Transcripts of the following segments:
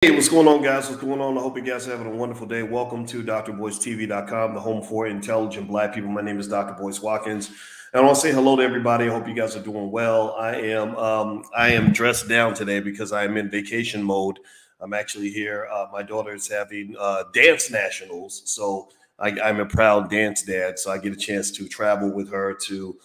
Hey, what's going on, guys? What's going on? I hope you guys are having a wonderful day. Welcome to drboycetv.com, the home for intelligent Black people. My name is Dr. Boyce Watkins, and I want to say hello to everybody. I hope you guys are doing well. I am dressed down today because I am in vacation mode. I'm actually here. My daughter is having dance nationals, so I'm a proud dance dad. So I get a chance to travel with her to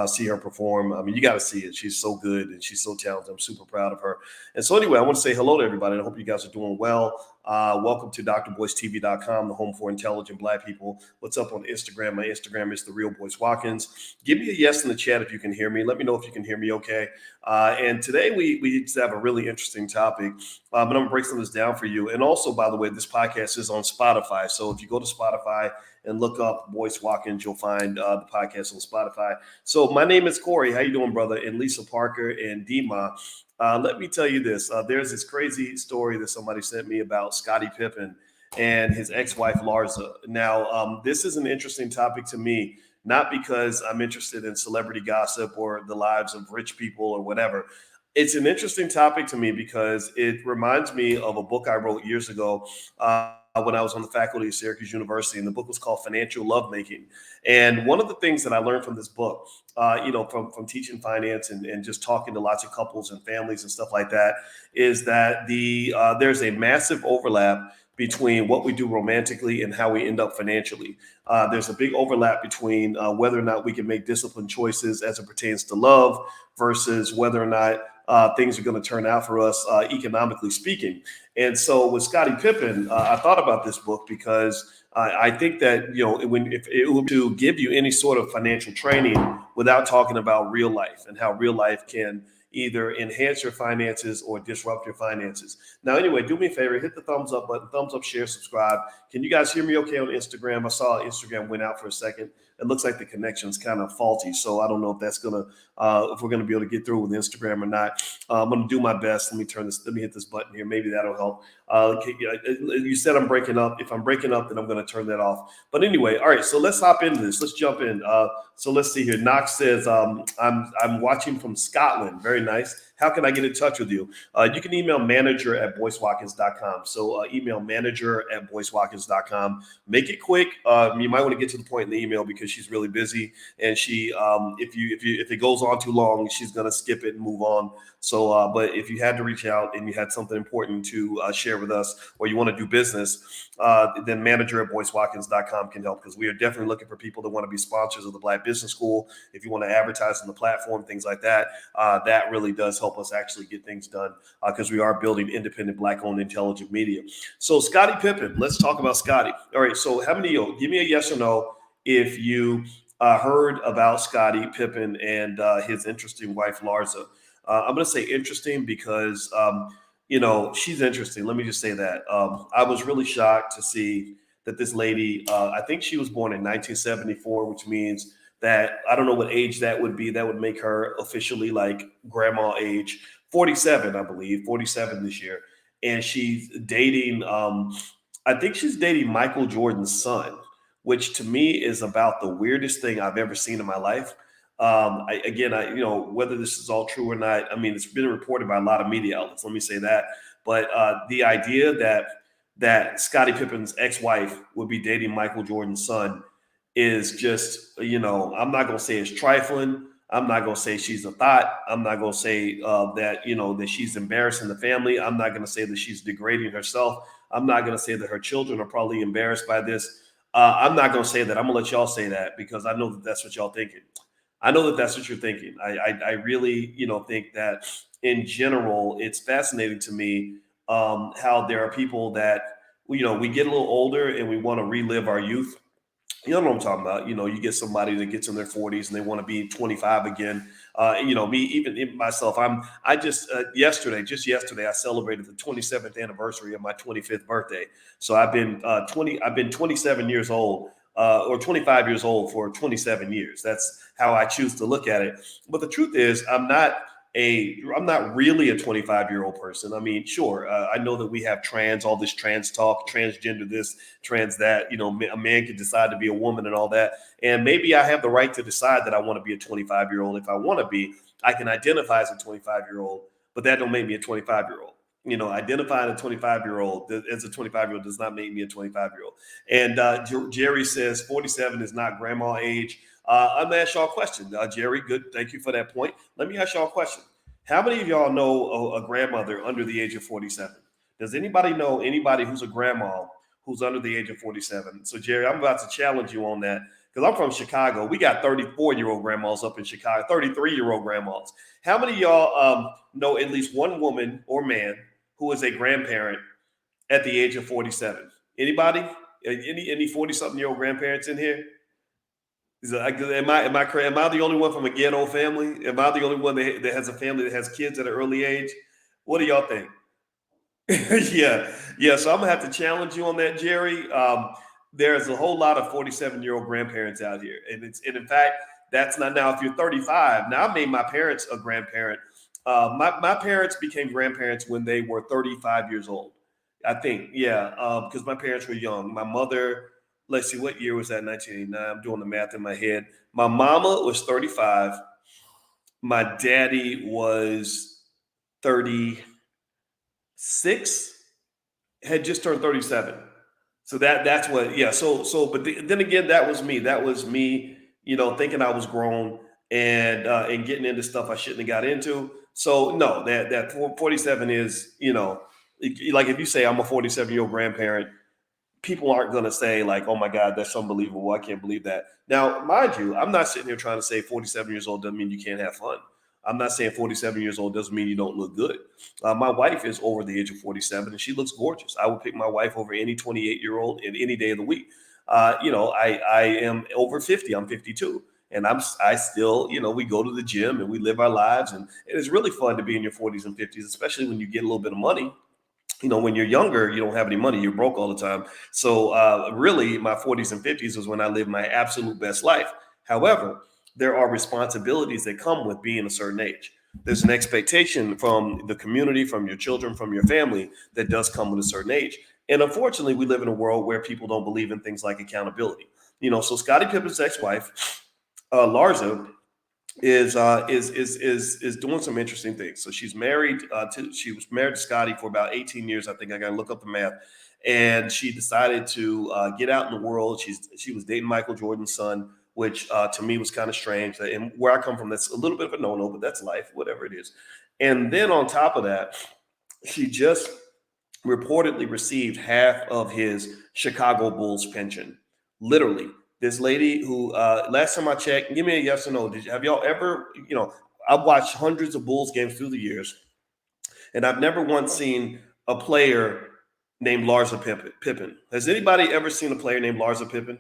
see her perform. I mean, you got to see it. She's so good and she's so talented. I'm super proud of her. And so, anyway, I want to say hello to everybody. I hope you guys are doing well. Welcome to drboycetv.com, the home for intelligent Black people. What's up on Instagram? My Instagram is the real Boyce Watkins. Give me a yes in the chat if you can hear me. Let me know if you can hear me okay. And today we just have a really interesting topic, but I'm going to break some of this down for you. And also, by the way, this podcast is on Spotify. So if you go to Spotify and look up Boyce Watkins, you'll find the podcast on Spotify. So my name is Corey. How you doing, brother? And Lisa Parker and Dima. Let me tell you this. There's this crazy story that somebody sent me about Scottie Pippen and his ex-wife, Larsa. Now, this is an interesting topic to me, not because I'm interested in celebrity gossip or the lives of rich people or whatever. It's an interesting topic to me because it reminds me of a book I wrote years ago when I was on the faculty of Syracuse University, and the book was called Financial Lovemaking. And one of the things that I learned from this book, from teaching finance and just talking to lots of couples and families and stuff like that, is that there's a massive overlap between what we do romantically and how we end up financially. There's a big overlap between whether or not we can make disciplined choices as it pertains to love versus whether or not things are going to turn out for us, economically speaking. And so with Scottie Pippen, I thought about this book because I think that, if it were to give you any sort of financial training without talking about real life and how real life can either enhance your finances or disrupt your finances. Now, anyway, do me a favor, hit the thumbs up button, thumbs up, share, subscribe. Can you guys hear me okay on Instagram? I saw Instagram went out for a second. It looks like the connection's kind of faulty. So I don't know if that's if we're gonna be able to get through with Instagram or not. I'm gonna do my best. Let me hit this button here. Maybe that'll help. You said I'm breaking up. If I'm breaking up, then I'm gonna turn that off. But anyway, all right. So let's hop into this. Let's jump in. So let's see here. Knox says, I'm watching from Scotland. Very nice. How can I get in touch with you? You can email manager@boycewatkins.com. So email manager@boycewatkins.com. Make it quick. You might want to get to the point in the email because she's really busy, and she if it goes on too long, she's gonna skip it and move on. So, but if you had to reach out and you had something important to share with us, or you want to do business, then manager@boycewatkins.com can help, because we are definitely looking for people that want to be sponsors of the Black Business School. If you want to advertise on the platform, things like that, that really does help us actually get things done, because we are building independent Black-owned intelligent media. So Scottie Pippen, let's talk about Scottie. All right, so how many of you, give me a yes or no if you heard about Scottie Pippen and his interesting wife, Larsa. I'm going to say interesting because, she's interesting. Let me just say that. I was really shocked to see that this lady, I think she was born in 1974, which means that I don't know what age that would be. That would make her officially like grandma age, 47, I believe, 47 this year. And she's dating, I think she's dating Michael Jordan's son, which to me is about the weirdest thing I've ever seen in my life. Whether this is all true or not, I mean, it's been reported by a lot of media outlets. Let me say that. But the idea that Scottie Pippen's ex-wife would be dating Michael Jordan's son is just, I'm not going to say it's trifling. I'm not going to say she's a thought. I'm not going to say that she's embarrassing the family. I'm not going to say that she's degrading herself. I'm not going to say that her children are probably embarrassed by this. I'm not going to say that. I'm going to let y'all say that because I know that that's what y'all thinking. I know that that's what you're thinking. I really, think that in general, it's fascinating to me how there are people that, we get a little older and we want to relive our youth. You know what I'm talking about? You get somebody that gets in their 40s and they want to be 25 again. Me, even myself, yesterday, I celebrated the 27th anniversary of my 25th birthday. So I've been 27 years old, or 25 years old for 27 years. That's how I choose to look at it. But the truth is, I'm not really a 25-year-old person. I mean, sure, I know that we have all this trans talk, transgender this, trans that, a man can decide to be a woman and all that. And maybe I have the right to decide that I want to be a 25-year-old if I want to be. I can identify as a 25-year-old, but that don't make me a 25-year-old. identifying a 25-year-old as a 25-year-old does not make me a 25-year-old. And Jerry says 47 is not grandma age. I'm gonna ask y'all a question. Jerry, good. Thank you for that point. Let me ask y'all a question. How many of y'all know a grandmother under the age of 47? Does anybody know anybody who's a grandma who's under the age of 47? So, Jerry, I'm about to challenge you on that because I'm from Chicago. We got 34-year-old grandmas up in Chicago, 33-year-old grandmas. How many of y'all know at least one woman or man who is a grandparent at the age of 47? Anybody? Any 40-something-year-old grandparents in here? Am I the only one from a ghetto family? Am I the only one that has a family that has kids at an early age? What do y'all think? Yeah. So I'm gonna have to challenge you on that, Jerry. There's a whole lot of 47-year-old grandparents out here, and in fact, that's not now. If you're 35, now I made my parents a grandparent. My parents became grandparents when they were 35 years old. I think, yeah, because my parents were young. My mother, let's see, what year was that? 1989. I'm doing the math in my head. My mama was 35. My daddy was 36, had just turned 37. So that's what, yeah. But then again, that was me. That was me, thinking I was grown and getting into stuff I shouldn't have got into. So no, that 47 is, like if you say I'm a 47-year-old grandparent, people aren't going to say like, oh my God, that's unbelievable. I can't believe that. Now, mind you, I'm not sitting here trying to say 47 years old doesn't mean you can't have fun. I'm not saying 47 years old doesn't mean you don't look good. My wife is over the age of 47 and she looks gorgeous. I would pick my wife over any 28-year-old in any day of the week. I am over 50. I'm 52. And I still, we go to the gym and we live our lives. And it's really fun to be in your 40s and 50s, especially when you get a little bit of money. When you're younger, you don't have any money, you're broke all the time. So really, my 40s and 50s is when I live my absolute best life. However, there are responsibilities that come with being a certain age. There's an expectation from the community, from your children, from your family that does come with a certain age. And unfortunately, we live in a world where people don't believe in things like accountability. So Scottie Pippen's ex-wife, Larsa, is doing some interesting things. So she was married to Scottie for about 18 years. I think I got to look up the math. And she decided to get out in the world. She was dating Michael Jordan's son, which to me was kind of strange. And where I come from, that's a little bit of a no-no, but that's life, whatever it is. And then on top of that, she just reportedly received half of his Chicago Bulls pension. Literally. This lady who, last time I checked, give me a yes or no. Have y'all ever, I've watched hundreds of Bulls games through the years, and I've never once seen a player named Larsa Pippen. Has anybody ever seen a player named Larsa Pippen?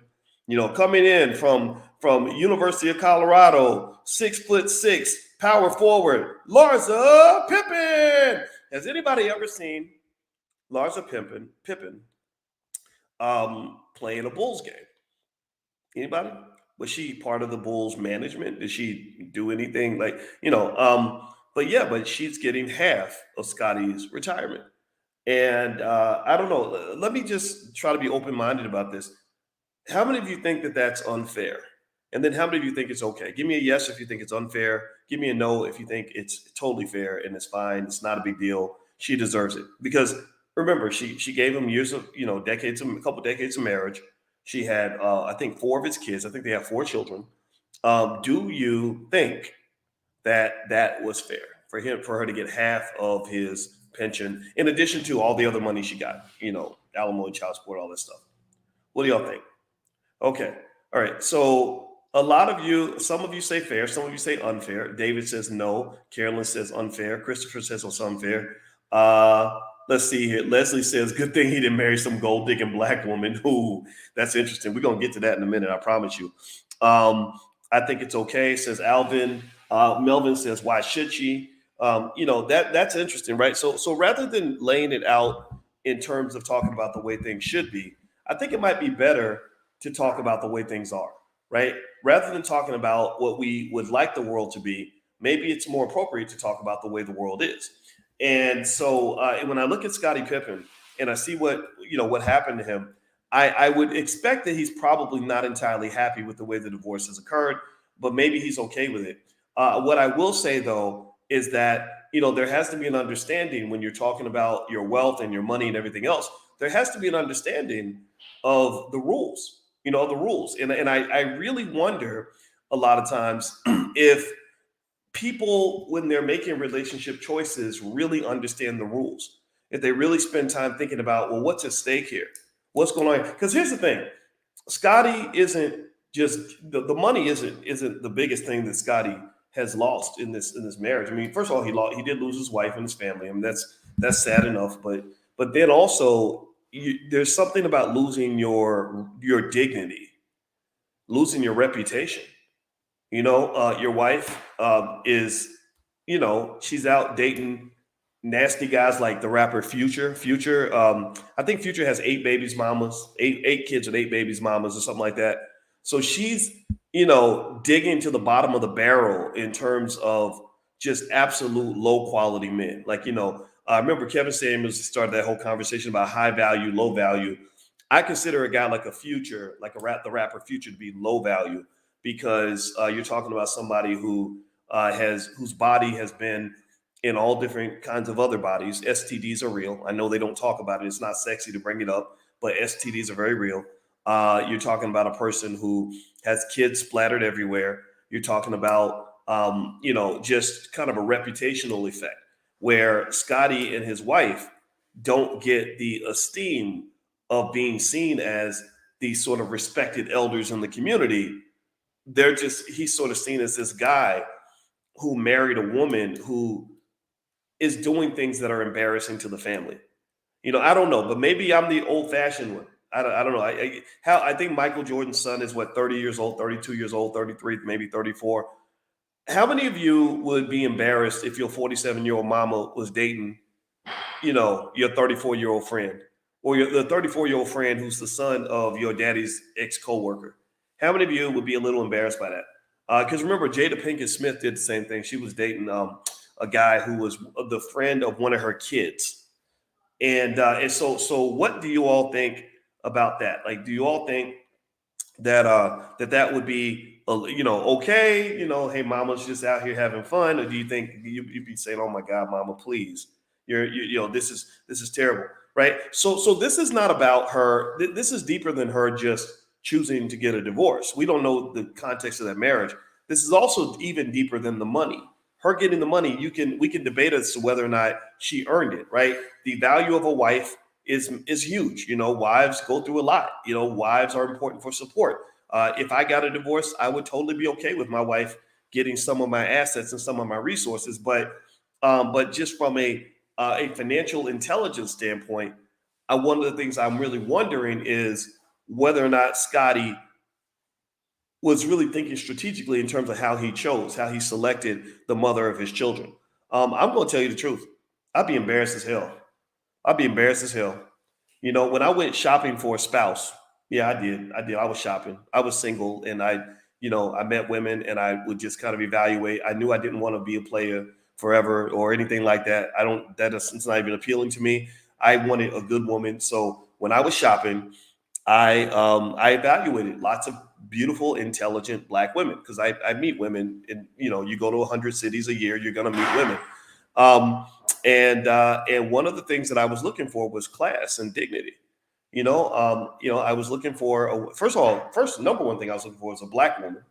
Coming in from University of Colorado, 6'6", power forward, Larsa Pippen. Has anybody ever seen Larsa Pippen play in a Bulls game? Anybody? Was she part of the Bulls management? Did she do anything but she's getting half of Scottie's retirement. And I don't know. Let me just try to be open-minded about this. How many of you think that that's unfair? And then how many of you think it's okay? Give me a yes if you think it's unfair. Give me a no if you think it's totally fair and it's fine. It's not a big deal. She deserves it. Because remember, she gave him years of, a couple decades of marriage. She had, I think, 4 of his kids. I think they have 4 children. Do you think that was fair for her to get half of his pension in addition to all the other money she got? Alimony, child support, all this stuff. What do y'all think? Okay. All right. So some of you say fair. Some of you say unfair. David says no. Carolyn says unfair. Christopher says it's unfair. Let's see here. Leslie says, good thing he didn't marry some gold digging black woman. Ooh, that's interesting. We're going to get to that in a minute. I promise you. I think it's okay, says Alvin. Melvin says, why should she? That's interesting, right? So rather than laying it out in terms of talking about the way things should be, I think it might be better to talk about the way things are, right? Rather than talking about what we would like the world to be, maybe it's more appropriate to talk about the way the world is. And so when I look at Scottie Pippen and I see what happened to him, I would expect that he's probably not entirely happy with the way the divorce has occurred, but maybe he's okay with it. What I will say, though, is that, there has to be an understanding when you're talking about your wealth and your money and everything else. There has to be an understanding of the rules, the rules. And I really wonder a lot of times if people, when they're making relationship choices, really understand the rules. If they really spend time thinking about, well, what's at stake here? What's going on? Because here's the thing. Scottie isn't just the money isn't the biggest thing that Scottie has lost in this marriage. I mean, first of all, he did lose his wife and his family. I mean, that's sad enough. But then also there's something about losing your dignity, losing your reputation. Your wife is, she's out dating nasty guys like the rapper Future. I think Future has eight kids with eight babies mamas or something like that. So she's, digging to the bottom of the barrel in terms of just absolute low quality men. Like, I remember Kevin Samuels started that whole conversation about high value, low value. I consider a guy like a Future, like the rapper Future, to be low value because you're talking about somebody whose body has been in all different kinds of other bodies. STDs are real. I know they don't talk about it. It's not sexy to bring it up, but STDs are very real. You're talking about a person who has kids splattered everywhere. You're talking about, just kind of a reputational effect where Scottie and his wife don't get the esteem of being seen as these sort of respected elders in the community. He's sort of seen as this guy who married a woman who is doing things that are embarrassing to the family. I don't know, but maybe I'm the old fashioned one. I don't know. I think Michael Jordan's son is 30 years old, 32 years old, 33, maybe 34. How many of you would be embarrassed if your 47-year-old mama was dating, your 34-year-old friend or the 34-year-old friend who's the son of your daddy's ex-coworker? How many of you would be a little embarrassed by that? Because remember, Jada Pinkett Smith did the same thing. She was dating a guy who was the friend of one of her kids. And so what do you all think about that? Like, do you all think that that would be okay? Hey, mama's just out here having fun, or do you think you'd be saying, "Oh my God, mama, please, this is terrible," right? So this is not about her. This is deeper than her just choosing to get a divorce. We don't know the context of that marriage. This is also even deeper than the money. Her getting the money, we can debate as to whether or not she earned it, right? The value of a wife is huge. Wives go through a lot. Wives are important for support. If I got a divorce, I would totally be okay with my wife getting some of my assets and some of my resources. But just from a financial intelligence standpoint, one of the things I'm really wondering is whether or not Scottie was really thinking strategically in terms of how he selected the mother of his children. I'm going to tell you the truth. I'd be embarrassed as hell. I'd be embarrassed as hell. When I went shopping for a spouse, yeah, I did. I was shopping. I was single and I met women and I would just kind of evaluate. I knew I didn't want to be a player forever or anything like that. It's not even appealing to me. I wanted a good woman. So when I was shopping, I evaluated lots of beautiful, intelligent Black women because I meet women, and you go to 100 cities a year, you're going to meet women, and one of the things that I was looking for was class and dignity. I was looking for first number one thing I was looking for was a Black woman,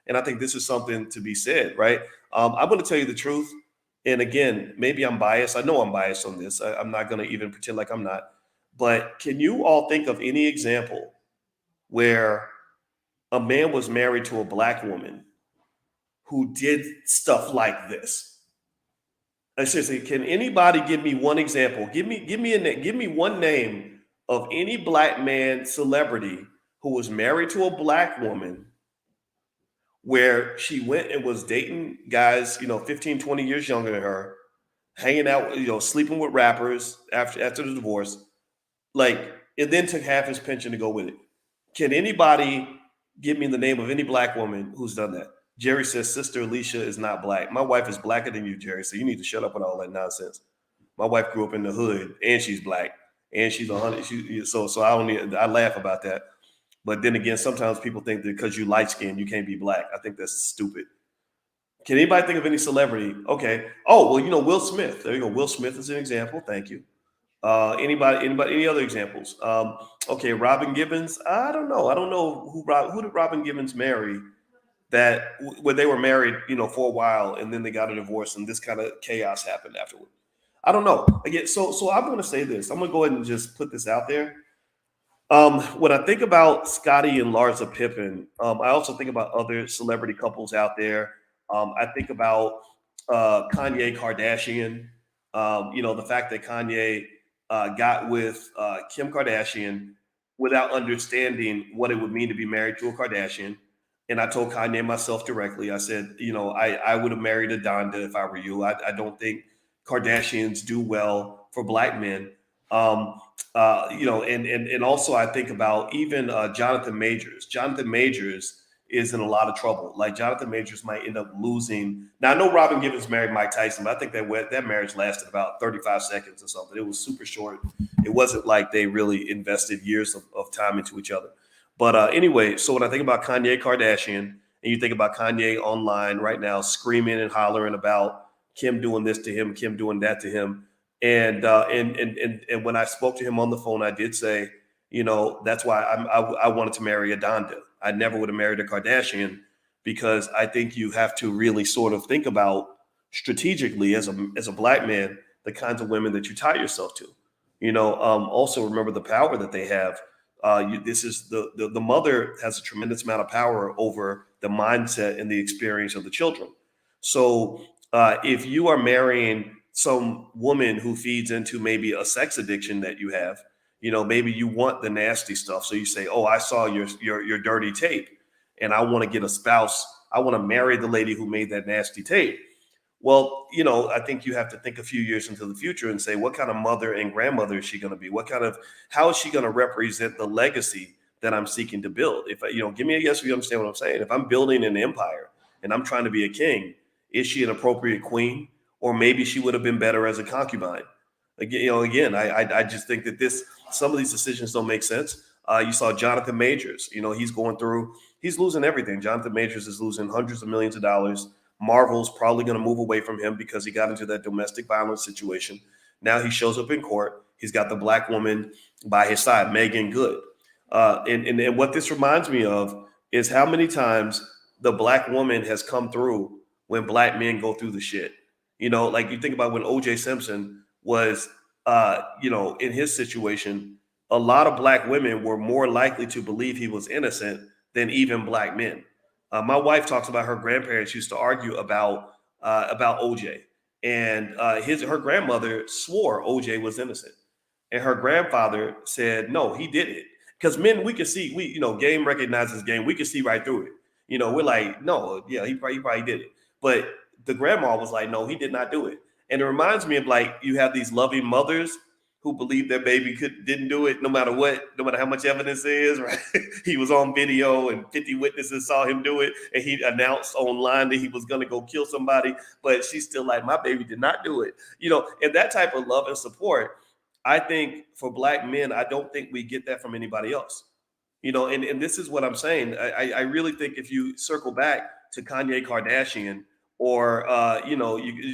and I think this is something to be said, right? I'm going to tell you the truth, and again, maybe I'm biased. I know I'm biased on this. I'm not going to even pretend like I'm not. But can you all think of any example where a man was married to a Black woman who did stuff like this? Seriously, can anybody give me one example? Give me one name of any Black man celebrity who was married to a Black woman where she went and was dating guys, 15, 20 years younger than her, hanging out, sleeping with rappers after the divorce, like it then took half his pension to go with it. Can anybody give me the name of any Black woman who's done that? Jerry says, Sister Alicia is not Black. My wife is blacker than you, Jerry. So you need to shut up with all that nonsense. My wife grew up in the hood and she's Black and she's 100. So I laugh about that. But then again, sometimes people think that because you light skinned, you can't be Black. I think that's stupid. Can anybody think of any celebrity? Okay. Oh, well, Will Smith. There you go. Will Smith is an example. Thank you. Anybody, any other examples? Okay, Robin Gibbons. I don't know. I don't know who did Robin Gibbons marry that when they were married, for a while, and then they got a divorce, and this kind of chaos happened afterward. I don't know. Again, so I'm going to say this. I'm going to go ahead and just put this out there. When I think about Scottie and Larsa Pippen, I also think about other celebrity couples out there. I think about Kanye Kardashian. The fact that Kanye got with Kim Kardashian without understanding what it would mean to be married to a Kardashian. And I told Kanye myself directly, I said, I would have married a Donda if I were you. I don't think Kardashians do well for black men. And also I think about even Jonathan Majors. Jonathan Majors is in a lot of trouble. Like Jonathan Majors might end up losing. Now I know Robin Givens married Mike Tyson, but I think that marriage lasted about 35 seconds or something. It was super short. It wasn't like they really invested years of time into each other. But anyway, so when I think about Kanye Kardashian, and you think about Kanye online right now screaming and hollering about Kim doing this to him, Kim doing that to him. And when I spoke to him on the phone, I did say, that's why I wanted to marry a Donda. I never would have married a Kardashian, because I think you have to really sort of think about strategically as a black man the kinds of women that you tie yourself to. Also remember the power that they have. This is the mother has a tremendous amount of power over the mindset and the experience of the children. So if you are marrying some woman who feeds into maybe a sex addiction that you have, maybe you want the nasty stuff. So you say, oh, I saw your dirty tape and I want to get a spouse. I want to marry the lady who made that nasty tape. Well, I think you have to think a few years into the future and say, what kind of mother and grandmother is she going to be? How is she going to represent the legacy that I'm seeking to build? If give me a yes if you understand what I'm saying. If I'm building an empire and I'm trying to be a king, is she an appropriate queen? Or maybe she would have been better as a concubine. Again, I just think that some of these decisions don't make sense. You saw Jonathan Majors. He's losing everything. Jonathan Majors is losing hundreds of millions of dollars. Marvel's probably going to move away from him because he got into that domestic violence situation. Now he shows up in court. He's got the black woman by his side, Megan Good. And what this reminds me of is how many times the black woman has come through when black men go through the shit. Like you think about when O.J. Simpson was, in his situation, a lot of black women were more likely to believe he was innocent than even black men. My wife talks about her grandparents used to argue about O.J. And her grandmother swore O.J. was innocent, and her grandfather said no, he did it. Because men, we can see, game recognizes game. We can see right through it. We're like, no, yeah, he probably did it, but the grandma was like, no, he did not do it. And it reminds me of like you have these loving mothers who believe their baby didn't do it no matter what, no matter how much evidence there is, right? He was on video and 50 witnesses saw him do it. And he announced online that he was going to go kill somebody, but she's still like, my baby did not do it. And that type of love and support, I think for black men, I don't think we get that from anybody else. And this is what I'm saying. I really think if you circle back to Kanye Kardashian, or you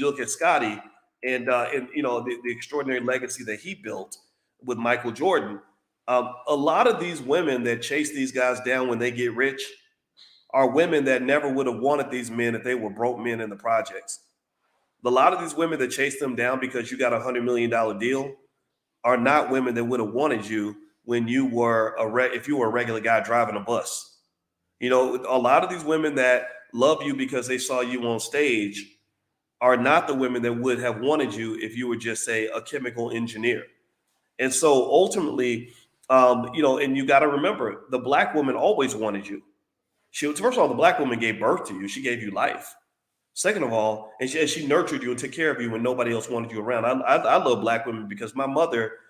look at Scottie and the extraordinary legacy that he built with Michael Jordan. A lot of these women that chase these guys down when they get rich are women that never would have wanted these men if they were broke men in the projects. A lot of these women that chase them down because you got $100 million deal are not women that would have wanted you when you were if you were a regular guy driving a bus. A lot of these women that love you because they saw you on stage are not the women that would have wanted you if you were just, say, a chemical engineer. And so ultimately, and you got to remember, the black woman always wanted you. First of all, the black woman gave birth to you. She gave you life. Second of all, and she nurtured you and took care of you when nobody else wanted you around. I love black women because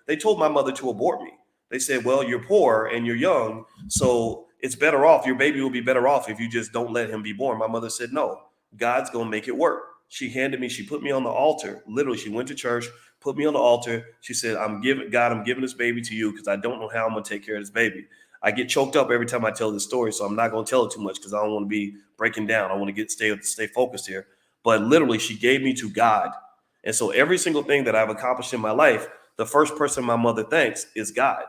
they told my mother to abort me. They said, well, you're poor and you're young, so it's better off. Your baby will be better off if you just don't let him be born. My mother said, no, God's going to make it work. She put me on the altar. Literally, she went to church, put me on the altar. She said, I'm giving this baby to you because I don't know how I'm going to take care of this baby. I get choked up every time I tell this story, so I'm not going to tell it too much because I don't want to be breaking down. I want to stay focused here. but literally she gave me to God. And so every single thing that I've accomplished in my life, the first person my mother thanks is God.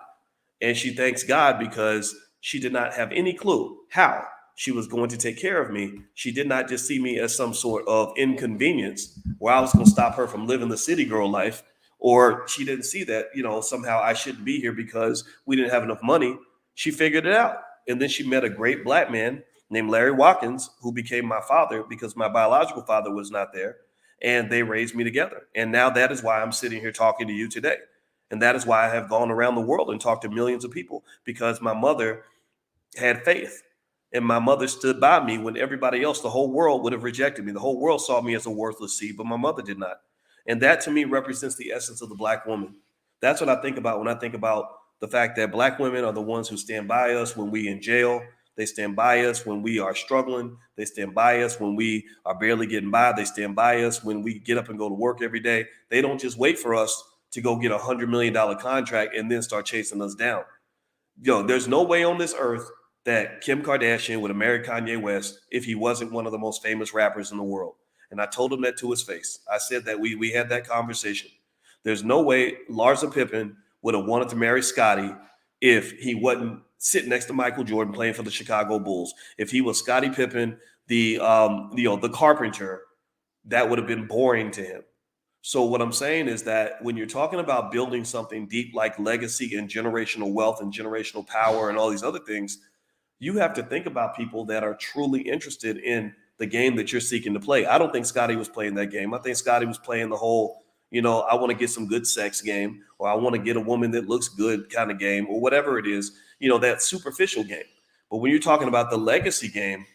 And she thanks God because she did not have any clue how she was going to take care of me. She did not just see me as some sort of inconvenience where I was going to stop her from living the city girl life, or she didn't see that, somehow I shouldn't be here because we didn't have enough money. She figured it out. And then she met a great black man named Larry Watkins, who became my father because my biological father was not there. And they raised me together. And now that is why I'm sitting here talking to you today. And that is why I have gone around the world and talked to millions of people, because my mother had faith. And my mother stood by me when everybody else, the whole world, would have rejected me. The whole world saw me as a worthless seed, but my mother did not. And that to me represents the essence of the black woman. That's what I think about when I think about the fact that black women are the ones who stand by us when we in jail. They stand by us when we are struggling. They stand by us when we are barely getting by. They stand by us when we get up and go to work every day. They don't just wait for us to go get $100 million contract and then start chasing us down. There's no way on this earth that Kim Kardashian would have married Kanye West if he wasn't one of the most famous rappers in the world. And I told him that to his face. I said that we had that conversation. There's no way Larsa Pippen would have wanted to marry Scottie if he wasn't sitting next to Michael Jordan playing for the Chicago Bulls. If he was Scottie Pippen, the carpenter, that would have been boring to him. So what I'm saying is that when you're talking about building something deep like legacy and generational wealth and generational power and all these other things, you have to think about people that are truly interested in the game that you're seeking to play. I don't think Scottie was playing that game. I think Scottie was playing the whole, I want to get some good sex game, or I want to get a woman that looks good kind of game, or whatever it is, that superficial game. But when you're talking about the legacy game,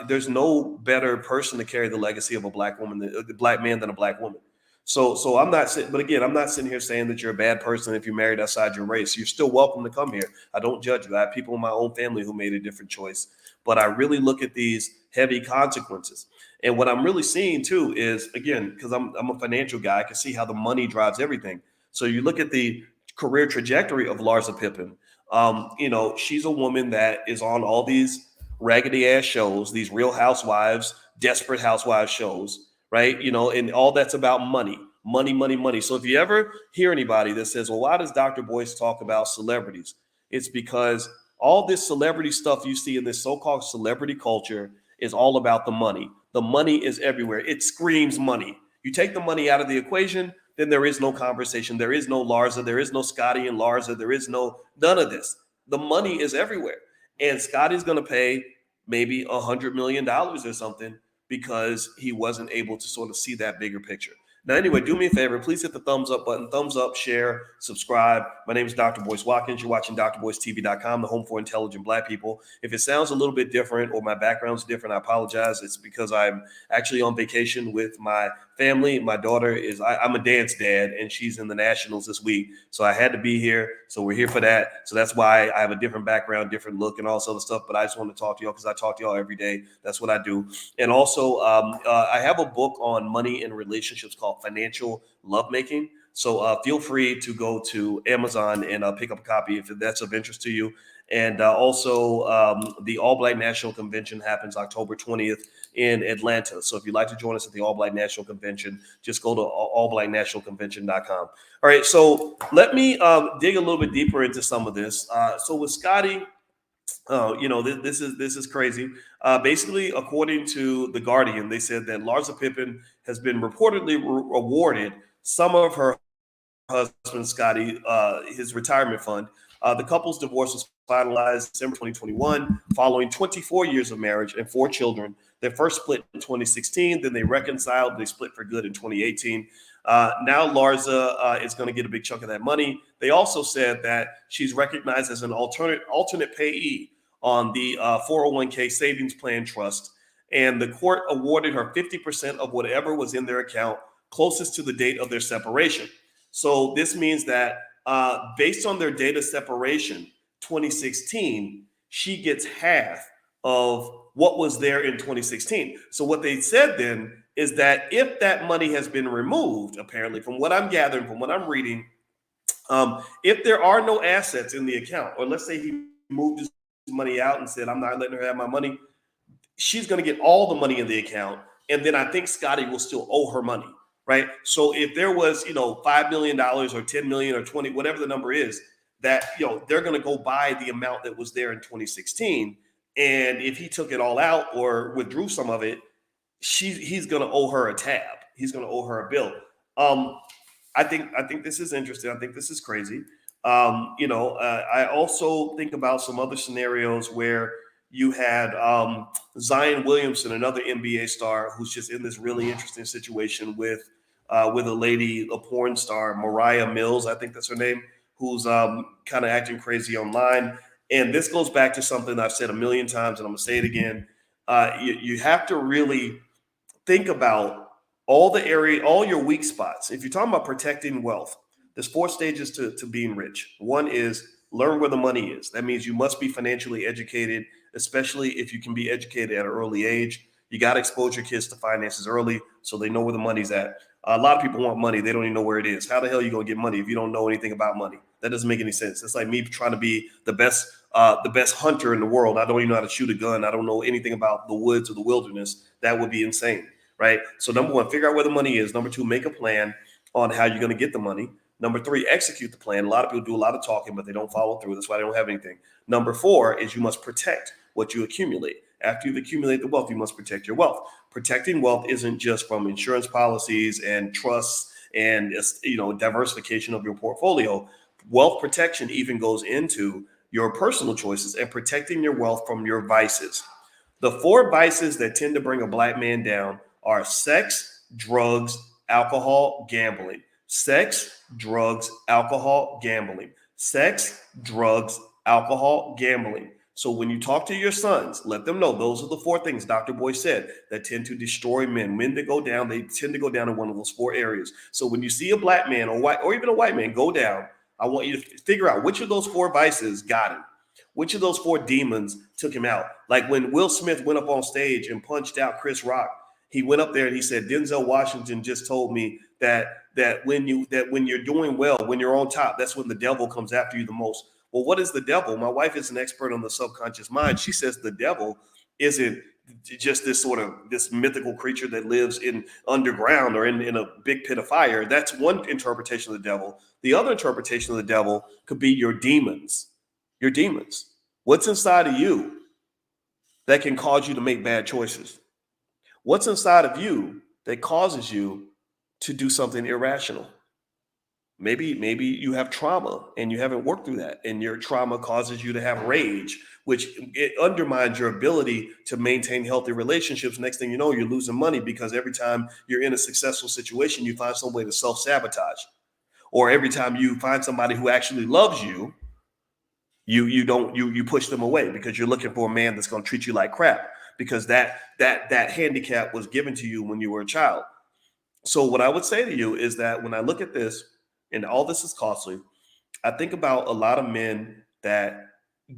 there's no better person to carry the legacy of a black woman, a black man, than a black woman. So I'm not sitting, but again, I'm not sitting here saying that you're a bad person if you're married outside your race. You're still welcome to come here. I don't judge you. I have people in my own family who made a different choice, but I really look at these heavy consequences. And what I'm really seeing too is, again, because I'm a financial guy, I can see how the money drives everything. So you look at the career trajectory of Larsa Pippen. She's a woman that is on all these raggedy ass shows, these Real Housewives, Desperate Housewives shows, right? And all that's about money, money, money, money. So if you ever hear anybody that says, well, why does Dr. Boyce talk about celebrities? It's because all this celebrity stuff you see in this so-called celebrity culture is all about the money. The money is everywhere. It screams money. You take the money out of the equation, then there is no conversation. There is no Larsa. There is no Scottie and Larsa. There is none of this. The money is everywhere. And Scottie's going to pay maybe $100 million or something because he wasn't able to sort of see that bigger picture. Now, anyway, do me a favor. Please hit the thumbs up button. Thumbs up, share, subscribe. My name is Dr. Boyce Watkins. You're watching drboycetv.com, the home for intelligent Black people. If it sounds a little bit different or my background's different, I apologize. It's because I'm actually on vacation with my family. My daughter I'm a dance dad, and she's in the Nationals this week. So I had to be here. So we're here for that. So that's why I have a different background, different look, and all this other stuff. But I just want to talk to y'all because I talk to y'all every day. That's what I do. And also, I have a book on money and relationships called Financial Lovemaking. So feel free to go to Amazon and pick up a copy if that's of interest to you. And also, the All Black National Convention happens October 20th in Atlanta. So if you'd like to join us at the All Black National Convention, just go to allblacknationalconvention.com. All right, so let me dig a little bit deeper into some of this. So with Scottie, this is crazy. Basically, according to The Guardian, they said that Larsa Pippen has been reportedly awarded some of her husband, Scottie, his retirement fund. The couple's divorce was finalized December 2021, following 24 years of marriage and 4 children. They first split in 2016, then they reconciled. They split for good in 2018. Now Larsa is going to get a big chunk of that money. They also said that she's recognized as an alternate payee on the 401k savings plan trust, and the court awarded her 50% of whatever was in their account closest to the date of their separation. So this means that based on their date of separation, 2016, she gets half of what was there in 2016. So what they said then is that if that money has been removed, apparently, from what I'm gathering, from what I'm reading, if there are no assets in the account, or let's say he moved his money out and said, I'm not letting her have my money, she's going to get all the money in the account, and then I think Scottie will still owe her money, right? So if there was, $5 million or 10 million or 20, whatever the number is, that, they're going to go buy the amount that was there in 2016. And if he took it all out or withdrew some of it, he's going to owe her a tab. He's going to owe her a bill. I think this is interesting. I think this is crazy. I also think about some other scenarios where you had Zion Williamson, another NBA star, who's just in this really interesting situation with a lady, a porn star, Mariah Mills, I think that's her name, who's kind of acting crazy online. And this goes back to something I've said a million times, and I'm going to say it again. You have to really think about all your weak spots. If you're talking about protecting wealth, there's 4 stages to being rich. One is learn where the money is. That means you must be financially educated, especially if you can be educated at an early age. You got to expose your kids to finances early so they know where the money's at. A lot of people want money. They don't even know where it is. How the hell are you going to get money if you don't know anything about money? That doesn't make any sense. It's like me trying to be the best hunter in the world. I don't even know how to shoot a gun. I don't know anything about the woods or the wilderness. That would be insane, right? So number 1, figure out where the money is. Number 2, make a plan on how you're going to get the money. Number 3, execute the plan. A lot of people do a lot of talking, but they don't follow through. That's why they don't have anything. Number 4 is you must protect what you accumulate. After you've accumulated the wealth, you must protect your wealth. Protecting wealth isn't just from insurance policies and trusts and diversification of your portfolio. Wealth protection even goes into your personal choices and protecting your wealth from your vices. The 4 vices that tend to bring a black man down are sex, drugs, alcohol, gambling. Sex, drugs, alcohol, gambling. Sex, drugs, alcohol, gambling. So when you talk to your sons, let them know those are the 4 things Dr. Boyce said that tend to destroy men. Men that go down, they tend to go down in one of those 4 areas. So when you see a black man or even a white man go down, I want you to figure out which of those 4 vices got him. Which of those 4 demons took him out? Like when Will Smith went up on stage and punched out Chris Rock, he went up there and he said, Denzel Washington just told me that when you're doing well, when you're on top, that's when the devil comes after you the most. Well, what is the devil? My wife is an expert on the subconscious mind. She says the devil isn't just this mythical creature that lives in underground or in a big pit of fire. That's one interpretation of the devil. The other interpretation of the devil could be your demons. Your demons. What's inside of you that can cause you to make bad choices? What's inside of you that causes you to do something irrational? Maybe you have trauma and you haven't worked through that, and your trauma causes you to have rage, which it undermines your ability to maintain healthy relationships. Next thing you know, you're losing money because every time you're in a successful situation, you find some way to self-sabotage. Or every time you find somebody who actually loves you, you push them away because you're looking for a man that's going to treat you like crap, because that handicap was given to you when you were a child. So what I would say to you is that when I look at this, and all this is costly, I think about a lot of men that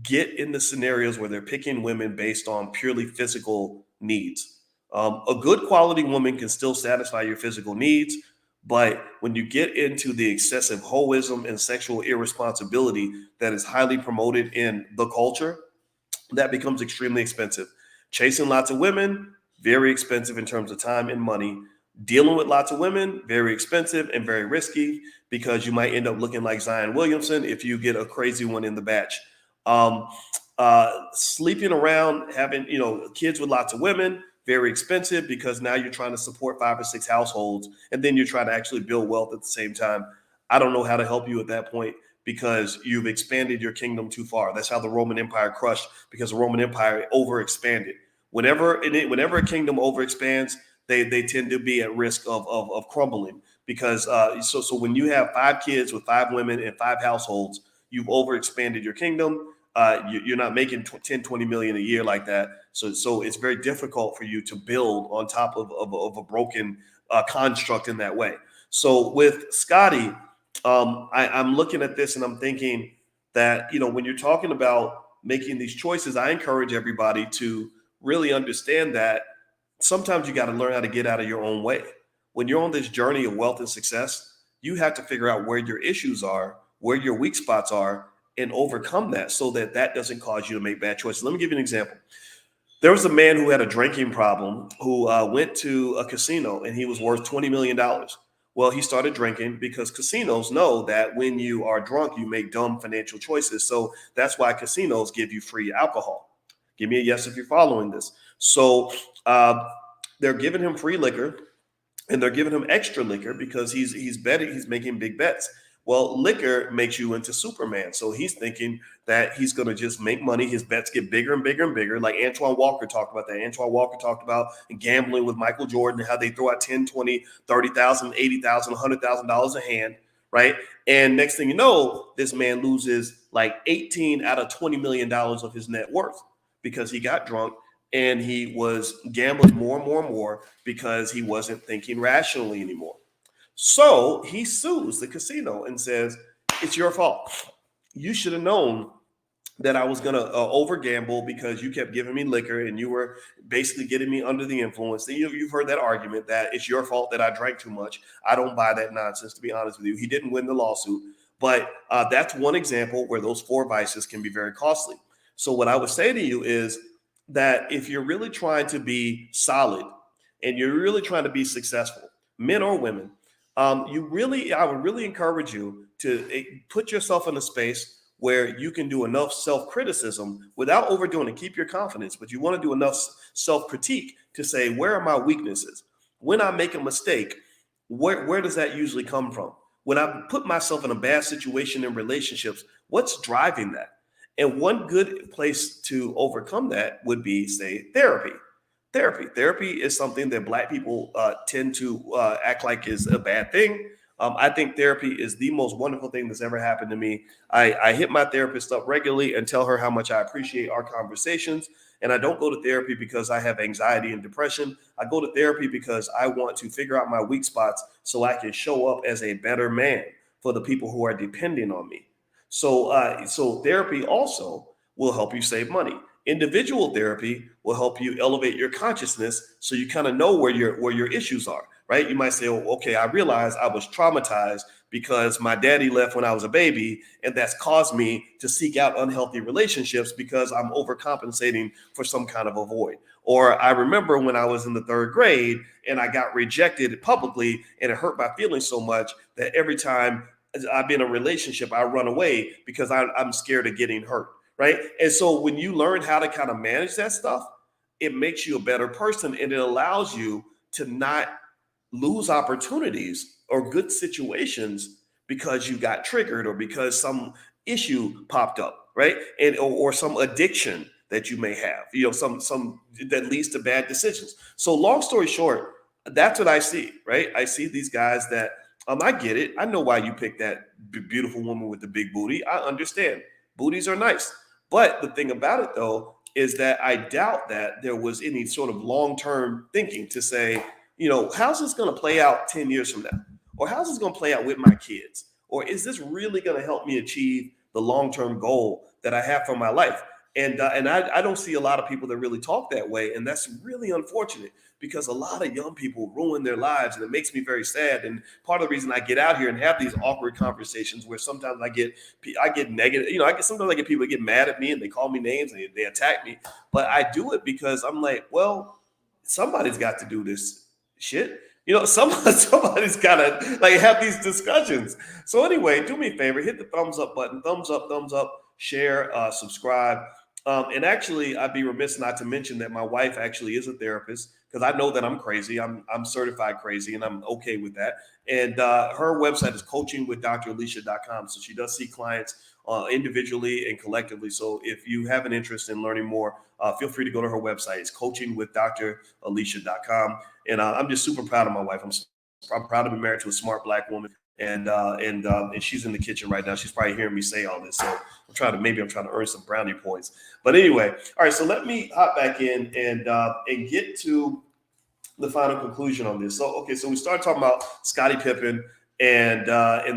get in the scenarios where they're picking women based on purely physical needs. A good quality woman can still satisfy your physical needs, but when you get into the excessive hoism and sexual irresponsibility that is highly promoted in the culture, that becomes extremely expensive. Chasing lots of women, very expensive in terms of time and money. Dealing with lots of women, very expensive and very risky, because you might end up looking like Zion Williamson if you get a crazy one in the batch. Sleeping around, having kids with lots of women, very expensive, because now you're trying to support 5 or 6 households, and then you're trying to actually build wealth at the same time. I don't know how to help you at that point, because you've expanded your kingdom too far. That's how the Roman Empire crushed, because the Roman Empire overexpanded. Whenever a kingdom overexpands, they tend to be at risk of crumbling, because so when you have 5 kids with 5 women and 5 households, you've overexpanded your kingdom. You're not making 10, 20 million a year like that. So it's very difficult for you to build on top of a broken construct in that way. So with Scottie, I'm looking at this and I'm thinking that, when you're talking about making these choices, I encourage everybody to really understand that sometimes you got to learn how to get out of your own way. When you're on this journey of wealth and success, you have to figure out where your issues are, where your weak spots are, and overcome that so that doesn't cause you to make bad choices. Let me give you an example. There was a man who had a drinking problem who went to a casino and he was worth $20 million. Well, he started drinking because casinos know that when you are drunk, you make dumb financial choices. So that's why casinos give you free alcohol. Give me a yes if you're following this. So uh, they're giving him free liquor and they're giving him extra liquor because he's betting, he's making big bets. Well, liquor makes you into Superman, so he's thinking that he's going to just make money. His bets get bigger and bigger and bigger. Like Antoine Walker talked about that. Antoine Walker talked about gambling with Michael Jordan and how they throw out 10, 20, 30,000, 80,000, $100,000 a hand, right? And next thing you know, this man loses like 18 out of $20 million of his net worth because he got drunk and he was gambling more and more and more because he wasn't thinking rationally anymore. So he sues the casino and says, it's your fault. You should have known that I was going to over gamble because you kept giving me liquor and you were basically getting me under the influence. You've heard that argument that it's your fault that I drank too much. I don't buy that nonsense, to be honest with you. He didn't win the lawsuit, but that's one example where those four vices can be very costly. So what I would say to you is that if you're really trying to be solid and you're really trying to be successful, men or women, I would really encourage you to put yourself in a space where you can do enough self-criticism without overdoing it. Keep your confidence, but you want to do enough self-critique to say, where are my weaknesses? When I make a mistake, where does that usually come from? When I put myself in a bad situation in relationships, what's driving that? And one good place to overcome that would be, say, therapy. Therapy is something that Black people tend to act like is a bad thing. I think therapy is the most wonderful thing that's ever happened to me. I hit my therapist up regularly and tell her how much I appreciate our conversations. And I don't go to therapy because I have anxiety and depression. I go to therapy because I want to figure out my weak spots so I can show up as a better man for the people who are depending on me. So therapy also will help you save money. Individual therapy will help you elevate your consciousness so you kind of know where your issues are, right? You might say, oh, okay, I realized I was traumatized because my daddy left when I was a baby, and that's caused me to seek out unhealthy relationships because I'm overcompensating for some kind of a void. Or I remember when I was in the third grade and I got rejected publicly and it hurt my feelings so much that every time I've been in a relationship, I run away because I'm scared of getting hurt. Right. And so when you learn how to kind of manage that stuff, it makes you a better person and it allows you to not lose opportunities or good situations because you got triggered or because some issue popped up, right? And or some addiction that you may have, some that leads to bad decisions. So long story short, that's what I see, right? I see these guys that I get it. I know why you picked that beautiful woman with the big booty. I understand. Booties are nice. But the thing about it, though, is that I doubt that there was any sort of long-term thinking to say, how's this going to play out 10 years from now? Or how's this going to play out with my kids? Or is this really going to help me achieve the long-term goal that I have for my life? And I don't see a lot of people that really talk that way. And that's really unfortunate because a lot of young people ruin their lives. And it makes me very sad. And part of the reason I get out here and have these awkward conversations where sometimes I get negative, sometimes I get people that get mad at me and they call me names and they attack me. But I do it because I'm like, well, somebody's got to do this shit. Somebody's got to have these discussions. So anyway, do me a favor, hit the thumbs up button, thumbs up, share, subscribe. And actually, I'd be remiss not to mention that my wife actually is a therapist because I know that I'm crazy. I'm certified crazy, and I'm okay with that. And her website is coachingwithdralicia.com. So she does see clients individually and collectively. So if you have an interest in learning more, feel free to go to her website. It's coachingwithdralicia.com. And I'm just super proud of my wife. I'm proud to be married to a smart Black woman. And she's in the kitchen right now. She's probably hearing me say all this. So I'm trying to earn some brownie points. But anyway, all right. So let me hop back in and get to the final conclusion on this. So we started talking about Scottie Pippen and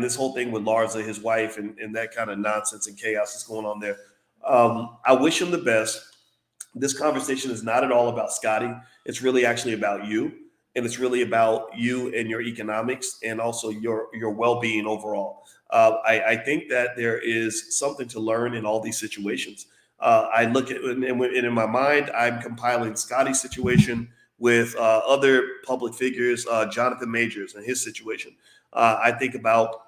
this whole thing with Larsa, his wife, and that kind of nonsense and chaos that's going on there. I wish him the best. This conversation is not at all about Scottie. It's really actually about you. And it's really about you and your economics and also your well-being overall. I think that there is something to learn in all these situations. I look at, and in my mind, I'm compiling Scottie's situation with other public figures, Jonathan Majors and his situation. I think about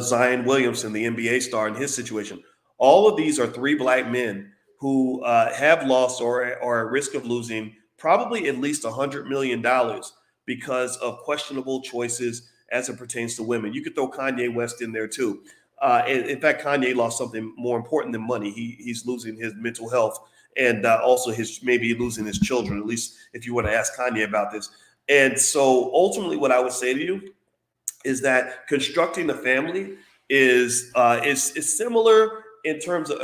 Zion Williamson, the NBA star, and his situation. All of these are three black men who have lost or are at risk of losing probably at least $100 million because of questionable choices as it pertains to women. You could throw Kanye West in there too. In fact, Kanye lost something more important than money. He's losing his mental health and also his maybe losing his children. At least if you want to ask Kanye about this. And so ultimately, what I would say to you is that constructing a family is similar in terms of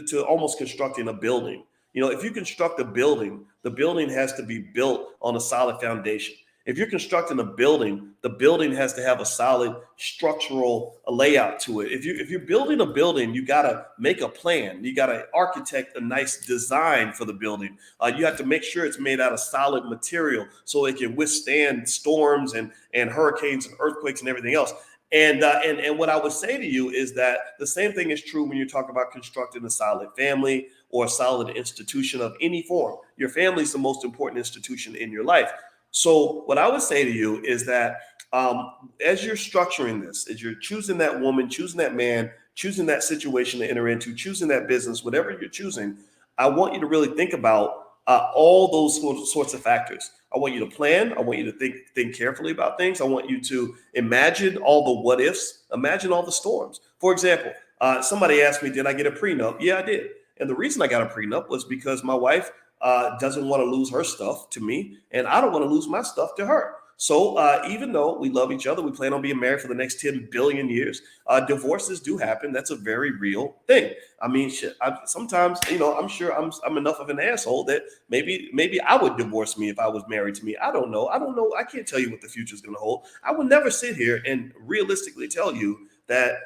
to almost constructing a building. You know, if you construct a building, the building has to be built on a solid foundation. If you're constructing a building, the building has to have a solid structural layout to it. If you're building a building, you got to make a plan. You got to architect a nice design for the building. You have to make sure it's made out of solid material so it can withstand storms and hurricanes and earthquakes and everything else. And what I would say to you is that the same thing is true when you talk about constructing a solid family or a solid institution of any form. Your family is the most important institution in your life. So what I would say to you is that as you're structuring this, as you're choosing that woman, choosing that man, choosing that situation to enter into, choosing that business, whatever you're choosing, I want you to really think about all those sorts of factors. I want you to plan. I want you to think carefully about things. I want you to imagine all the what ifs. Imagine all the storms. For example, somebody asked me, did I get a prenup? Yeah, I did. And the reason I got a prenup was because my wife doesn't want to lose her stuff to me, and I don't want to lose my stuff to her. So even though we love each other, we plan on being married for the next 10 billion years, divorces do happen. That's a very real thing. I mean, shit, sometimes, you know, I'm sure I'm enough of an asshole that maybe I would divorce me if I was married to me. I don't know. I can't tell you what the future is going to hold. I would never sit here and realistically tell you that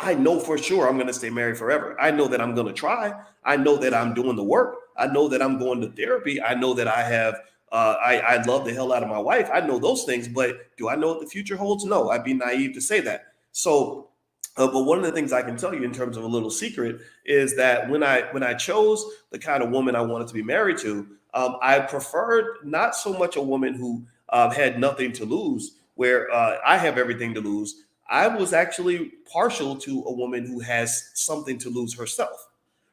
I know for sure I'm going to stay married forever. I know that I'm going to try. I know that I'm doing the work. I know that I'm going to therapy. I know that I have, I love the hell out of my wife. I know those things, but do I know what the future holds? No, I'd be naive to say that. So, but one of the things I can tell you in terms of a little secret is that when I chose the kind of woman I wanted to be married to, I preferred not so much a woman who had nothing to lose, where I have everything to lose. I was actually partial to a woman who has something to lose herself,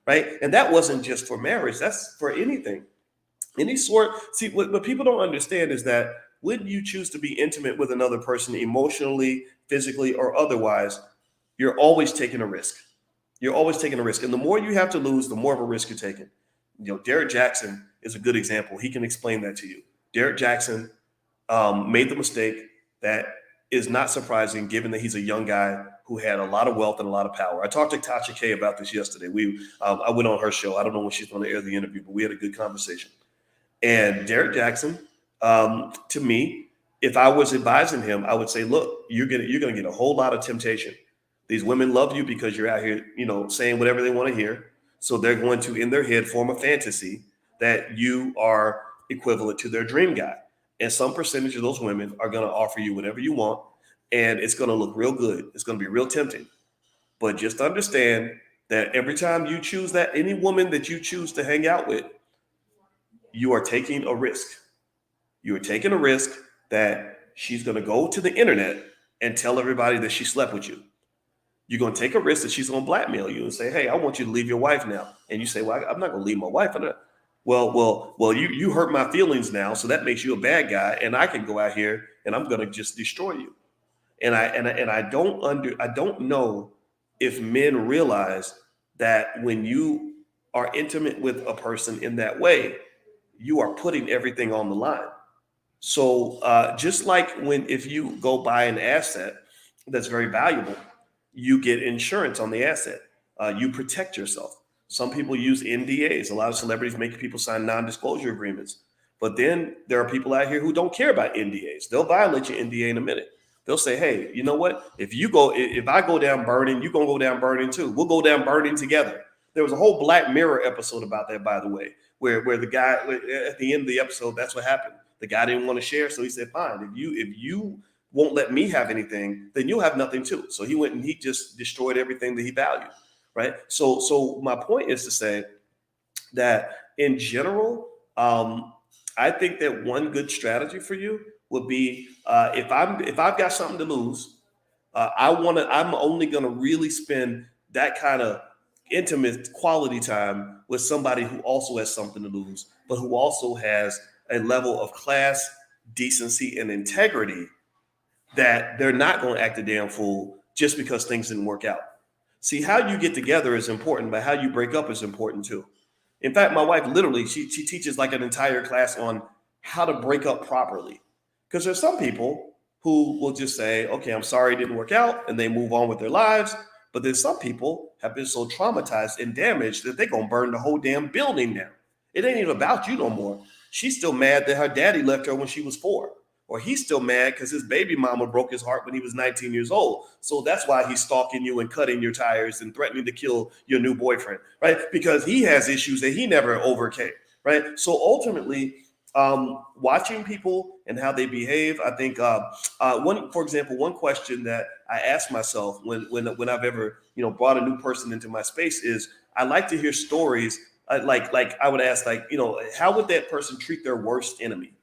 right? And that wasn't just for marriage, that's for anything, any sort. See, what people don't understand is that when you choose to be intimate with another person emotionally, physically, or otherwise, you're always taking a risk. You're always taking a risk. And the more you have to lose, the more of a risk you're taking. You know, Derek Jackson is a good example. He can explain that to you. Derek Jackson made the mistake that is not surprising given that he's a young guy who had a lot of wealth and a lot of power. I talked to Tasha K about this yesterday. I went on her show. I don't know when she's going to air the interview, but we had a good conversation. And Derek Jackson, to me, if I was advising him, I would say, look, you're gonna get a whole lot of temptation. These women love you because you're out here, you know, saying whatever they want to hear. So they're going to, in their head, form a fantasy that you are equivalent to their dream guy. And some percentage of those women are going to offer you whatever you want, and it's going to look real good. It's going to be real tempting. But just understand that every time you choose that, any woman that you choose to hang out with, you are taking a risk. You are taking a risk that she's going to go to the internet and tell everybody that she slept with you. You're going to take a risk that she's going to blackmail you and say, hey, I want you to leave your wife now. And you say, well, I'm not going to leave my wife. Well, you hurt my feelings now, so that makes you a bad guy, and I can go out here and I'm going to just destroy you. And I don't know if men realize that when you are intimate with a person in that way, you are putting everything on the line. So just like if you go buy an asset that's very valuable, you get insurance on the asset. You protect yourself. Some people use NDAs. A lot of celebrities make people sign non-disclosure agreements. But then there are people out here who don't care about NDAs. They'll violate your NDA in a minute. They'll say, hey, you know what? If I go down burning, you're going to go down burning too. We'll go down burning together. There was a whole Black Mirror episode about that, by the way, where the guy, at the end of the episode, that's what happened. The guy didn't want to share. So he said, fine, if you won't let me have anything, then you'll have nothing too. So he went and he just destroyed everything that he valued. right? So my point is to say that in general, I think that one good strategy for you would be if I've got something to lose, I'm only going to really spend that kind of intimate quality time with somebody who also has something to lose, but who also has a level of class, decency, and integrity that they're not going to act a damn fool just because things didn't work out. See, how you get together is important, but how you break up is important too. In fact, my wife literally she teaches like an entire class on how to break up properly. Because there's some people who will just say, "Okay, I'm sorry it didn't work out," and they move on with their lives. But then some people have been so traumatized and damaged that they're gonna burn the whole damn building down. It ain't even about you no more. She's still mad that her daddy left her when she was 4. Or he's still mad because his baby mama broke his heart when he was 19 years old. So that's why he's stalking you and cutting your tires and threatening to kill your new boyfriend, right? Because he has issues that he never overcame, right? So ultimately, watching people and how they behave, I think for example, one question that I ask myself when I've ever brought a new person into my space is I like to hear stories. Like I would ask, like, how would that person treat their worst enemy?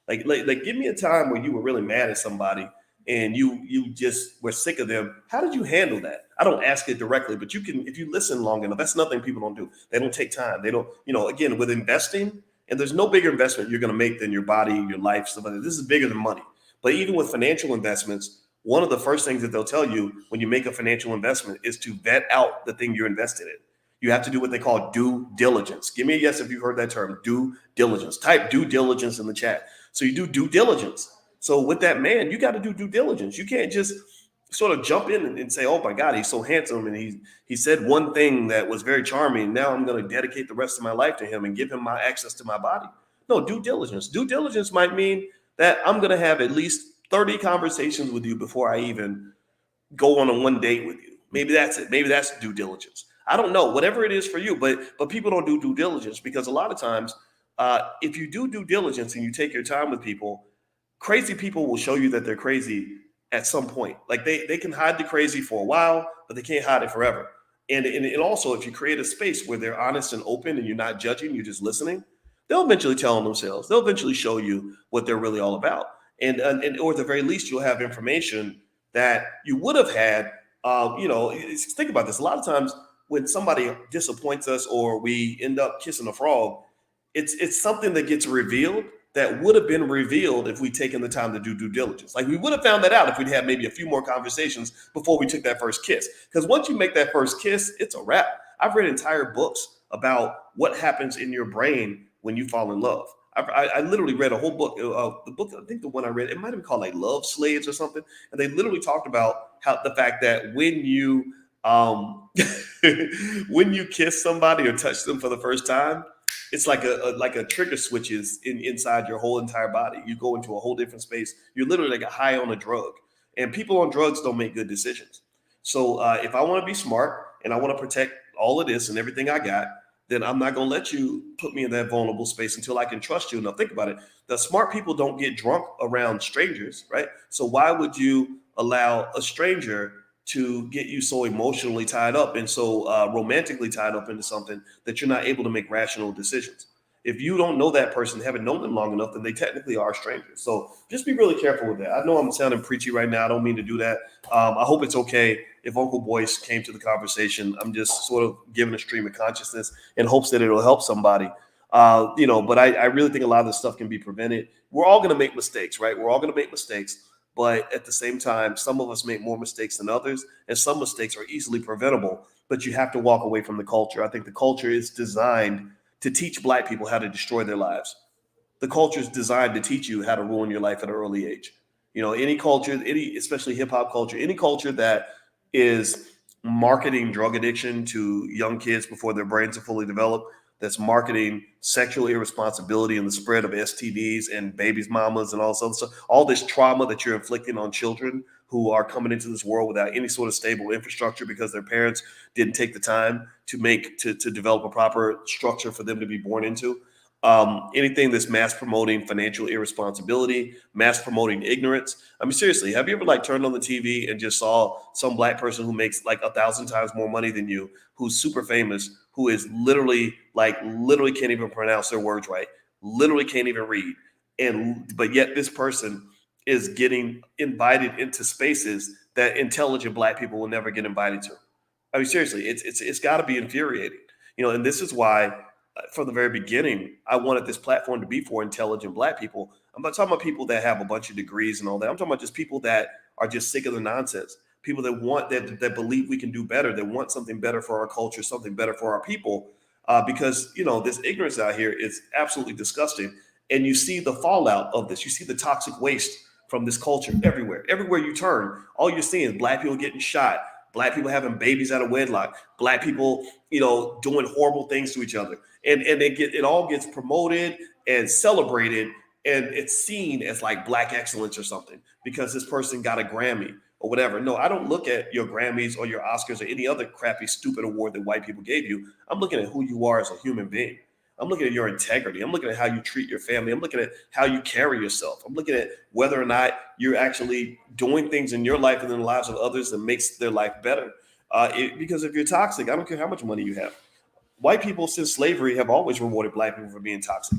Like, give me a time where you were really mad at somebody and you just were sick of them. How did you handle that? I don't ask it directly, but you can, if you listen long enough. That's nothing people don't do. They don't take time. They don't, again, with investing, and there's no bigger investment you're going to make than your body, your life, stuff like that. This is bigger than money. But even with financial investments, one of the first things that they'll tell you when you make a financial investment is to vet out the thing you're invested in. You have to do what they call due diligence. Give me a yes if you've heard that term, due diligence. Type due diligence in the chat. So you do due diligence. So with that man, you got to do due diligence. You can't just sort of jump in and say, "Oh my God, he's so handsome, and he said one thing that was very charming. Now I'm going to dedicate the rest of my life to him and give him my access to my body." No, due diligence. Due diligence might mean that I'm going to have at least 30 conversations with you before I even go on a one date with you. Maybe that's it. Maybe that's due diligence. I don't know. Whatever it is for you, but people don't do due diligence because a lot of times, if you do due diligence and you take your time with people, crazy people will show you that they're crazy at some point. Like they can hide the crazy for a while, but they can't hide it forever. And also, if you create a space where they're honest and open and you're not judging, you're just listening, they'll eventually tell on themselves. They'll eventually show you what they're really all about. And or at the very least, you'll have information that you would have had. Think about this. A lot of times when somebody disappoints us or we end up kissing a frog, it's something that gets revealed that would have been revealed if we'd taken the time to do due diligence. Like we would have found that out if we'd had maybe a few more conversations before we took that first kiss. Because once you make that first kiss, it's a wrap. I've read entire books about what happens in your brain when you fall in love. I literally read a whole book. The book, I think the one I read, it might have been called like Love Slaves or something. And they literally talked about how the fact that when you when you kiss somebody or touch them for the first time, it's like a trigger switches inside your whole entire body. You go into a whole different space. You're literally like a high on a drug. And people on drugs don't make good decisions. So if I want to be smart and I want to protect all of this and everything I got, then I'm not going to let you put me in that vulnerable space until I can trust you. Now think about it. The smart people don't get drunk around strangers, right? So why would you allow a stranger to get you so emotionally tied up and so romantically tied up into something that you're not able to make rational decisions? If you don't know that person, haven't known them long enough, then they technically are strangers. So just be really careful with that. I know I'm sounding preachy right now. I don't mean to do that. I hope it's okay if Uncle Boyce came to the conversation. I'm just sort of giving a stream of consciousness in hopes that it'll help somebody. But I really think a lot of this stuff can be prevented. We're all going to make mistakes, right? We're all going to make mistakes. But at the same time, some of us make more mistakes than others, and some mistakes are easily preventable. But you have to walk away from the culture. I think the culture is designed to teach Black people how to destroy their lives. The culture is designed to teach you how to ruin your life at an early age. Any culture, especially hip hop culture, any culture that is marketing drug addiction to young kids before their brains are fully developed, that's marketing sexual irresponsibility and the spread of STDs and babies' mamas and all this other stuff, all this trauma that you're inflicting on children who are coming into this world without any sort of stable infrastructure because their parents didn't take the time to develop a proper structure for them to be born into. Anything that's mass promoting financial irresponsibility, mass promoting ignorance. I mean, seriously, have you ever like turned on the TV and just saw some black person who makes like 1,000 times more money than you, who's super famous, who is literally can't even pronounce their words right, literally can't even read, and but yet this person is getting invited into spaces that intelligent black people will never get invited to. I mean, seriously, it's got to be infuriating, and this is why from the very beginning, I wanted this platform to be for intelligent black people. I'm not talking about people that have a bunch of degrees and all that. I'm talking about just people that are just sick of the nonsense. People that want that believe we can do better, that want something better for our culture, something better for our people. Because this ignorance out here is absolutely disgusting. And you see the fallout of this. You see the toxic waste from this culture everywhere. Everywhere you turn, all you're seeing is black people getting shot, black people having babies out of wedlock, black people, doing horrible things to each other. And it all gets promoted and celebrated, and it's seen as like black excellence or something because this person got a Grammy or whatever. No, I don't look at your Grammys or your Oscars or any other crappy stupid award that white people gave you. I'm looking at who you are as a human being. I'm looking at your integrity. I'm looking at how you treat your family. I'm looking at how you carry yourself. I'm looking at whether or not you're actually doing things in your life and in the lives of others that makes their life better. Because if you're toxic, I don't care how much money you have. White people since slavery have always rewarded black people for being toxic.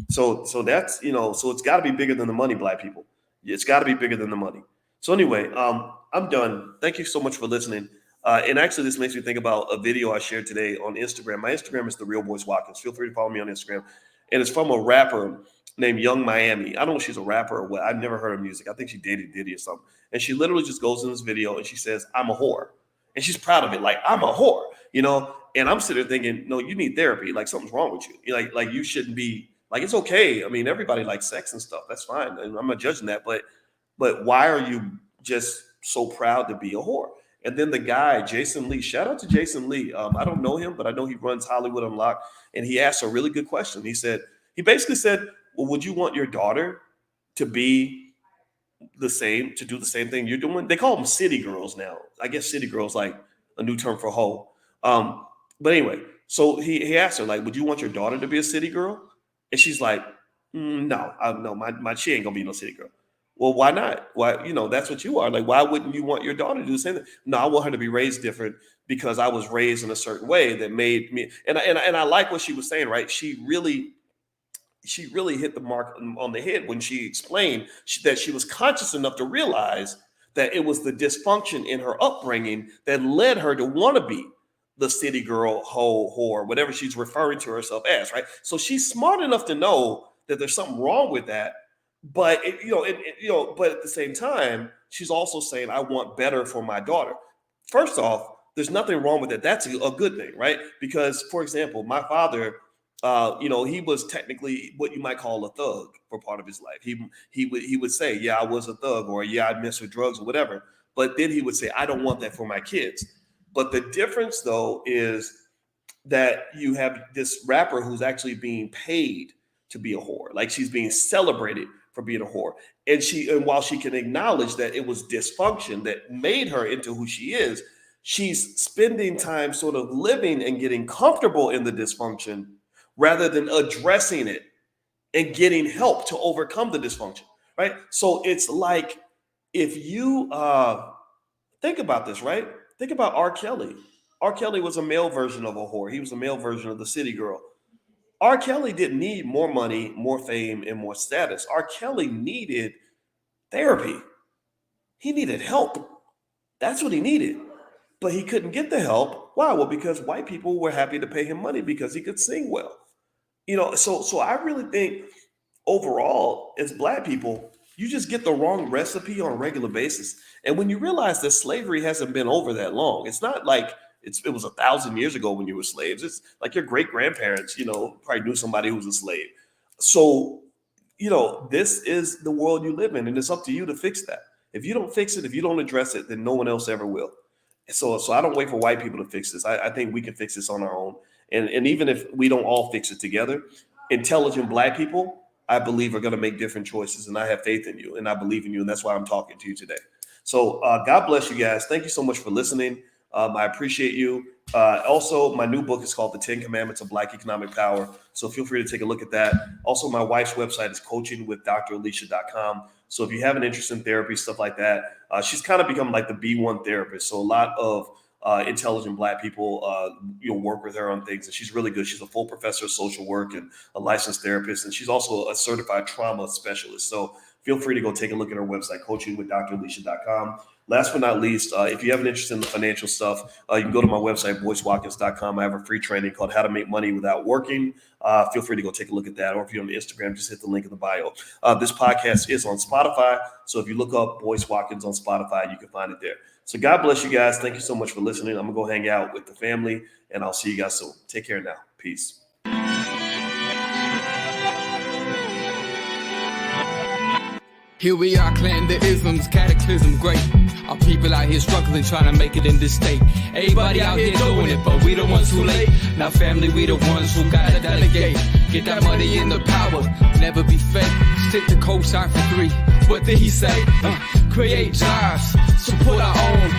So that's, so it's got to be bigger than the money, black people. It's got to be bigger than the money. So anyway, I'm done. Thank you so much for listening. And actually, this makes me think about a video I shared today on Instagram. My Instagram is the real Boyce Watkins. Feel free to follow me on Instagram. And it's from a rapper named Young Miami. I don't know if she's a rapper or what. I've never heard her music. I think she dated Diddy or something. And she literally just goes in this video and she says, "I'm a whore." And she's proud of it. Like, I'm a whore, And I'm sitting there thinking, no, you need therapy. Like something's wrong with you. Like you shouldn't be like, it's okay. I mean, everybody likes sex and stuff. That's fine. And I'm not judging that. But why are you just so proud to be a whore? And then the guy, Jason Lee, shout out to Jason Lee. I don't know him, but I know he runs Hollywood Unlocked. And he asked a really good question. He basically said, well, would you want your daughter to be to do the same thing you're doing? They call them city girls now. I guess city girls like a new term for hoe. But anyway, so he asked her, like, would you want your daughter to be a city girl? And she's like, no, she ain't gonna be no city girl. Well, why not? Why, that's what you are. Like, why wouldn't you want your daughter to do the same thing? No, I want her to be raised different because I was raised in a certain way that made me. And I like what she was saying, right? She really hit the mark on the head when she explained that she was conscious enough to realize that it was the dysfunction in her upbringing that led her to want to be the city girl, hoe, whore, whatever she's referring to herself as, right? So she's smart enough to know that there's something wrong with that. But but at the same time, she's also saying, I want better for my daughter. First off, there's nothing wrong with it. That's a good thing, right? Because, for example, my father, he was technically what you might call a thug for part of his life. He would say, yeah, I was a thug, or yeah, I messed with drugs or whatever. But then he would say, I don't want that for my kids. But the difference, though, is that you have this rapper who's actually being paid to be a whore. Like, she's being celebrated for being a whore. And while she can acknowledge that it was dysfunction that made her into who she is, she's spending time sort of living and getting comfortable in the dysfunction rather than addressing it and getting help to overcome the dysfunction, right? So it's like, if you think about this, right? Think about R. Kelly. R. Kelly was a male version of a whore. He was a male version of the city girl. R. Kelly didn't need more money, more fame, and more status. R. Kelly needed therapy. He needed help. That's what he needed. But he couldn't get the help. Why? Well, because white people were happy to pay him money because he could sing well. So I really think overall, as black people, you just get the wrong recipe on a regular basis. And when you realize that slavery hasn't been over that long, it's not like it was 1,000 years ago when you were slaves. It's like your great grandparents, probably knew somebody who was a slave. So, this is the world you live in, and it's up to you to fix that. If you don't fix it, if you don't address it, then no one else ever will. So I don't wait for white people to fix this. I think we can fix this on our own. And even if we don't all fix it together, intelligent black people, I believe, are going to make different choices. And I have faith in you, and I believe in you. And that's why I'm talking to you today. So God bless you guys. Thank you so much for listening. I appreciate you. Also, my new book is called The 10 Commandments of Black Economic Power. So feel free to take a look at that. Also, my wife's website is coachingwithdralicia.com. So if you have an interest in therapy, stuff like that, she's kind of become like the B1 therapist. So a lot of intelligent Black people, work with her on things, and she's really good. She's a full professor of social work and a licensed therapist, and she's also a certified trauma specialist. So feel free to go take a look at her website, coachingwithdralicia.com. Last but not least, if you have an interest in the financial stuff, you can go to my website, boycewatkins.com. I have a free training called How to Make Money Without Working. Feel free to go take a look at that. Or if you're on Instagram, just hit the link in the bio. This podcast is on Spotify. So if you look up Boyce Watkins on Spotify, you can find it there. So God bless you guys. Thank you so much for listening. I'm going to go hang out with the family, and I'll see you guys soon. Take care now. Peace. Here we are, clan the isms, cataclysm, great. Our people out here struggling, trying to make it in this state. Everybody out here doing it, but we the ones too late. Now family, we the ones who gotta delegate. Get that money in the power, never be fake. Stick to cosign for 3. What did he say? Create jobs, support our own.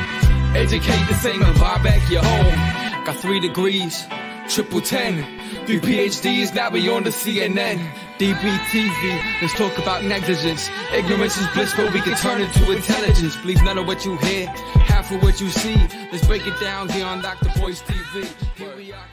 Educate the same and buy back your home. Got 3 degrees, triple 10. 3 PhDs, now we on the CNN. DBTV, let's talk about negligence. Ignorance is bliss, but we can turn it to intelligence. Believe none of what you hear, half of what you see. Let's break it down here on Dr. Boyce TV. Here we are.